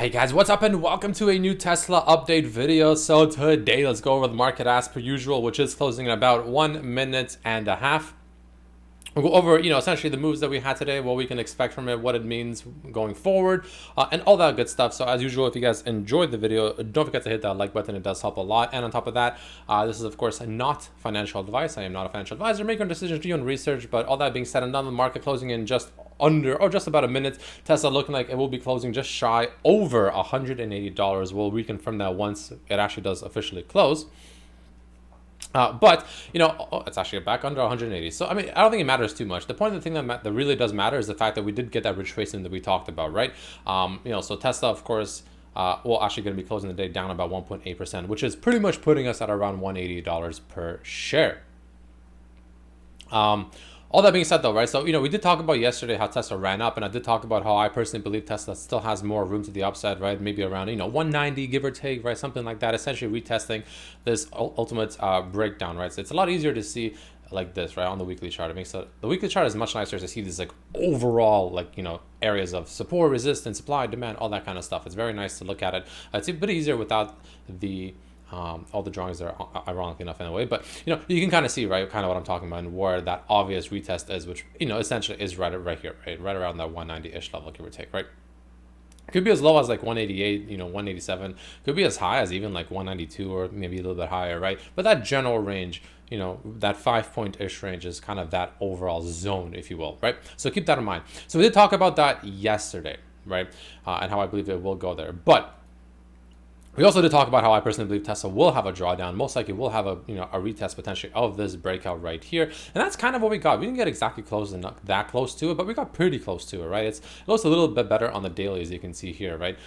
Hey guys, what's up and welcome to a new Tesla update video. So today let's go over the market as per usual, which is closing in about 1.5 minutes. We'll go over, essentially the moves that we had today, what we can expect from it, what it means going forward, and all that good stuff. So as usual, if you guys enjoyed the video, don't forget to hit that like button. It does help a lot. And on top of that, this is of course not financial advice. I am not a financial advisor. Make your decisions, do your own research. But all that being said and done, the market closing in just under or just about a minute. Tesla looking like it will be closing just shy over $180. We'll reconfirm that once it actually does officially close. But it's actually back under 180. So I mean, I don't think it matters too much. The point of the thing that really does matter is the fact that we did get that retracement that we talked about, right? So Tesla, of course, will actually going to be closing the day down about 1.8%, which is pretty much putting us at around $180 per share. All that being said though, right, so we did talk about yesterday how Tesla ran up, and I did talk about how I personally believe Tesla still has more room to the upside, right? Maybe around 190 give or take, right? Something like that, essentially retesting this ultimate breakdown, right? So it's a lot easier to see like this, right, on the weekly chart. It makes the weekly chart is much nicer to see these like overall areas of support, resistance, supply, demand, all that kind of stuff. It's very nice to look at it. It's a bit easier without the all the drawings are ironically enough in a way, but you can kind of see, right, kind of what I'm talking about and where that obvious retest is, which essentially is right here, right around that 190-ish level, give or take, right? Could be as low as like 188, 187. Could be as high as even like 192 or maybe a little bit higher, right? But that general range, that 5-point-ish range is kind of that overall zone, if you will, right? So keep that in mind. So we did talk about that yesterday, right? And how I believe it will go there, but we also did talk about how I personally believe Tesla will have a drawdown. Most likely will have a retest potentially of this breakout right here. And that's kind of what we got. We didn't get exactly close and not that close to it, but we got pretty close to it, right? It looks a little bit better on the daily, as you can see here, right?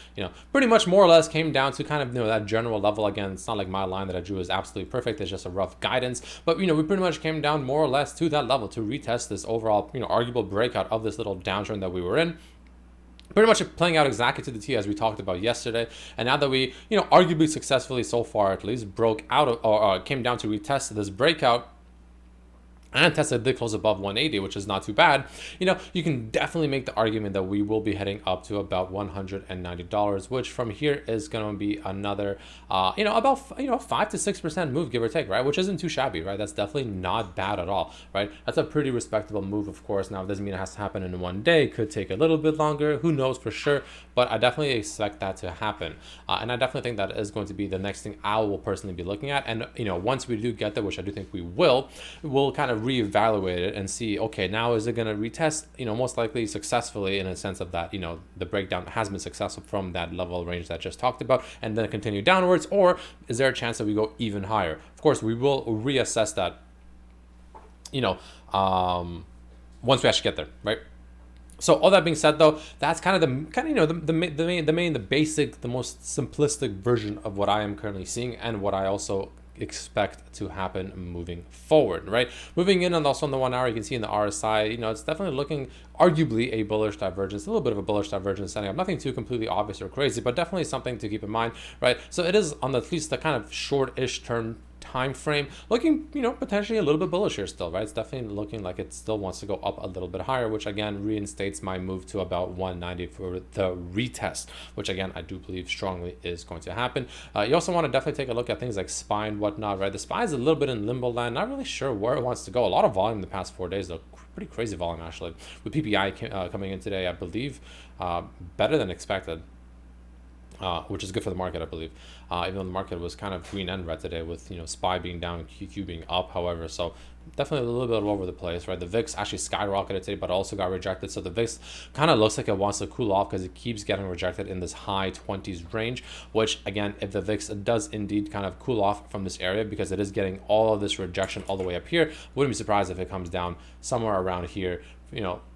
Pretty much more or less came down to kind of that general level. Again, it's not like my line that I drew is absolutely perfect. It's just a rough guidance. But we pretty much came down more or less to that level to retest this overall arguable breakout of this little downtrend that we were in. Pretty much playing out exactly to the T as we talked about yesterday. And now that we, arguably successfully so far at least broke out of, or came down to retest this breakout, and Tesla did close above 180, which is not too bad. You can definitely make the argument that we will be heading up to about $190, which from here is going to be another, about 5 to 6% move, give or take, right? Which isn't too shabby, right? That's definitely not bad at all, right? That's a pretty respectable move, of course. Now, it doesn't mean it has to happen in one day. It could take a little bit longer. Who knows for sure? But I definitely expect that to happen. And I definitely think that is going to be the next thing I will personally be looking at. And, once we do get there, which I do think we will, we'll kind of reevaluate it and see, okay, now is it going to retest, most likely successfully in a sense of that, the breakdown has been successful from that level range that I just talked about and then continue downwards, or is there a chance that we go even higher? Of course, we will reassess that, once we actually get there, right? So all that being said, though, that's kind of the basic, the most simplistic version of what I am currently seeing and what I also expect to happen moving forward, right? Moving in, and also on the 1 hour, you can see in the RSI, it's definitely looking arguably a bullish divergence, a little bit of a bullish divergence setting up. Nothing too completely obvious or crazy, but definitely something to keep in mind, right? So it is on at least the kind of short-ish term time frame looking potentially a little bit bullish here still, right? It's definitely looking like it still wants to go up a little bit higher, which again reinstates my move to about 190 for the retest, which again I do believe strongly is going to happen. You also want to definitely take a look at things like SPY and whatnot, right? The SPY is a little bit in limbo land, not really sure where it wants to go. A lot of volume the past 4 days, though, pretty crazy volume actually, with PPI coming in today, I believe better than expected. Which is good for the market, I believe. Even though the market was kind of green and red today, with SPY being down, QQ being up, however, so definitely a little bit all over the place, right? The VIX actually skyrocketed today, but also got rejected. So the VIX kind of looks like it wants to cool off because it keeps getting rejected in this high 20s range, which again, if the VIX does indeed kind of cool off from this area, because it is getting all of this rejection all the way up here, wouldn't be surprised if it comes down somewhere around here,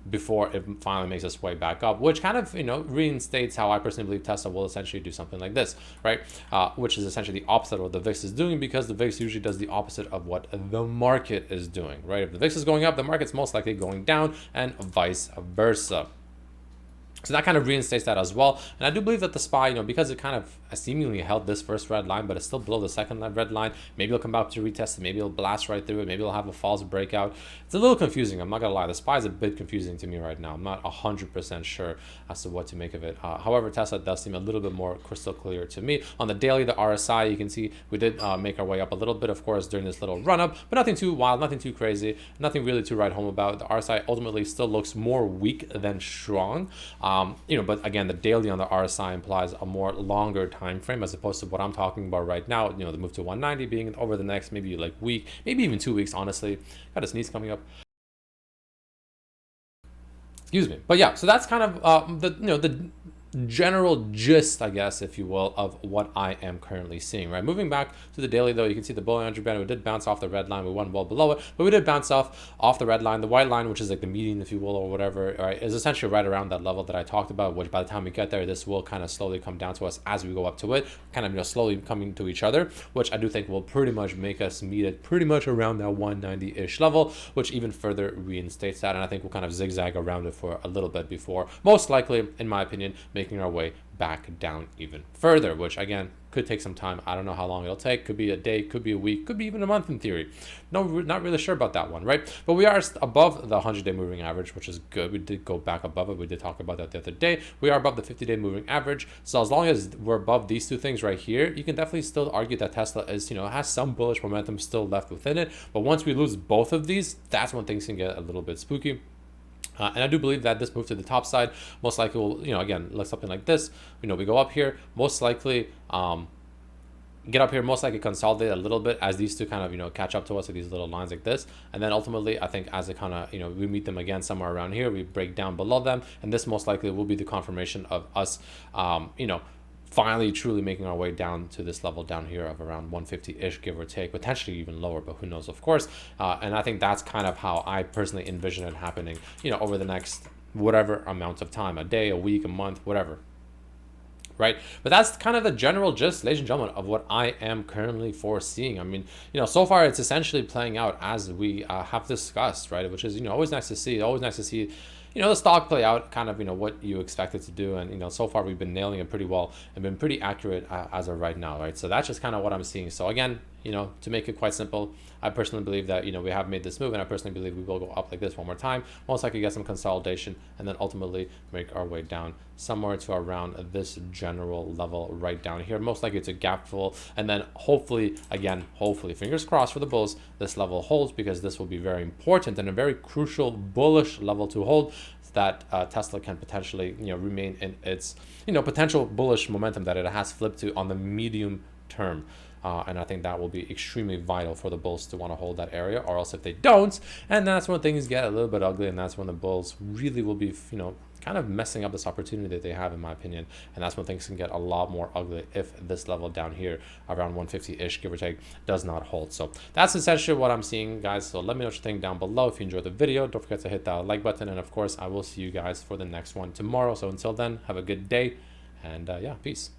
before it finally makes its way back up, which kind of, reinstates how I personally believe Tesla will essentially do something like this, right? Which is essentially the opposite of what the VIX is doing, because the VIX usually does the opposite of what the market is doing, right? If the VIX is going up, the market's most likely going down, and vice versa. So that kind of reinstates that as well. And I do believe that the SPY, because it kind of seemingly held this first red line, but it's still below the second red line. Maybe it'll come back to retest it. Maybe it'll blast right through it. Maybe it'll have a false breakout. It's a little confusing. I'm not going to lie. The SPY is a bit confusing to me right now. I'm not 100% sure as to what to make of it. However, Tesla does seem a little bit more crystal clear to me. On the daily, the RSI, you can see we did make our way up a little bit, of course, during this little run up, but nothing too wild, nothing too crazy, nothing really to write home about. The RSI ultimately still looks more weak than strong. But again, the daily on the RSI implies a more longer time frame as opposed to what I'm talking about right now. The move to 190 being over the next maybe like week, maybe even 2 weeks. Honestly, got a sneeze coming up. Excuse me. But yeah, so that's kind of the general gist, I guess, if you will, of what I am currently seeing, right? Moving back to the daily, though, you can see the Bollinger Band. We did bounce off the red line. We went well below it, but we did bounce off the red line. The white line, which is like the median, if you will, or whatever, right, is essentially right around that level that I talked about, which by the time we get there, this will kind of slowly come down to us as we go up to it, kind of, slowly coming to each other, which I do think will pretty much make us meet it pretty much around that 190-ish level, which even further reinstates that. And I think we'll kind of zigzag around it for a little bit before, most likely, in my opinion, making our way back down even further, which again could take some time. I don't know how long it'll take. Could be a day, could be a week, could be even a month in theory. No, not really sure about that one, right? But we are above the 100-day moving average, which is good. We did go back above it. We did talk about that the other day. We are above the 50-day moving average. So as long as we're above these two things right here, you can definitely still argue that Tesla is, has some bullish momentum still left within it. But once we lose both of these, that's when things can get a little bit spooky. And I do believe that this move to the top side most likely will, again, look something like this. We go up here, most likely get up here, most likely consolidate a little bit as these two kind of, catch up to us with these little lines like this. And then ultimately, I think as it kind of, we meet them again somewhere around here, we break down below them. And this most likely will be the confirmation of us, finally truly making our way down to this level down here of around 150-ish, give or take, potentially even lower, but who knows, of course. And I think that's kind of how I personally envision it happening, over the next whatever amount of time, a day, a week, a month, whatever. Right? But that's kind of the general gist, ladies and gentlemen, of what I am currently foreseeing. I mean, so far it's essentially playing out as we have discussed, right? Which is, always nice to see. Always nice to see the stock play out kind of, what you expect it to do. And, so far we've been nailing it pretty well and been pretty accurate as of right now, right? So that's just kind of what I'm seeing. So again, to make it quite simple, I personally believe that, we have made this move, and I personally believe we will go up like this one more time. Most likely get some consolidation and then ultimately make our way down somewhere to around this general level right down here. Most likely it's a gap fill, and then hopefully, fingers crossed for the bulls, this level holds, because this will be very important and a very crucial bullish level to hold, that Tesla can potentially, remain in its, potential bullish momentum that it has flipped to on the medium term. And I think that will be extremely vital for the bulls to want to hold that area, or else if they don't, and that's when things get a little bit ugly, and that's when the bulls really will be, kind of messing up this opportunity that they have, in my opinion. And that's when things can get a lot more ugly if this level down here around 150-ish, give or take, does not hold. So that's essentially what I'm seeing, guys. So let me know what you think down below. If you enjoyed the video, don't forget to hit that like button. And of course, I will see you guys for the next one tomorrow. So until then, have a good day, and yeah, peace.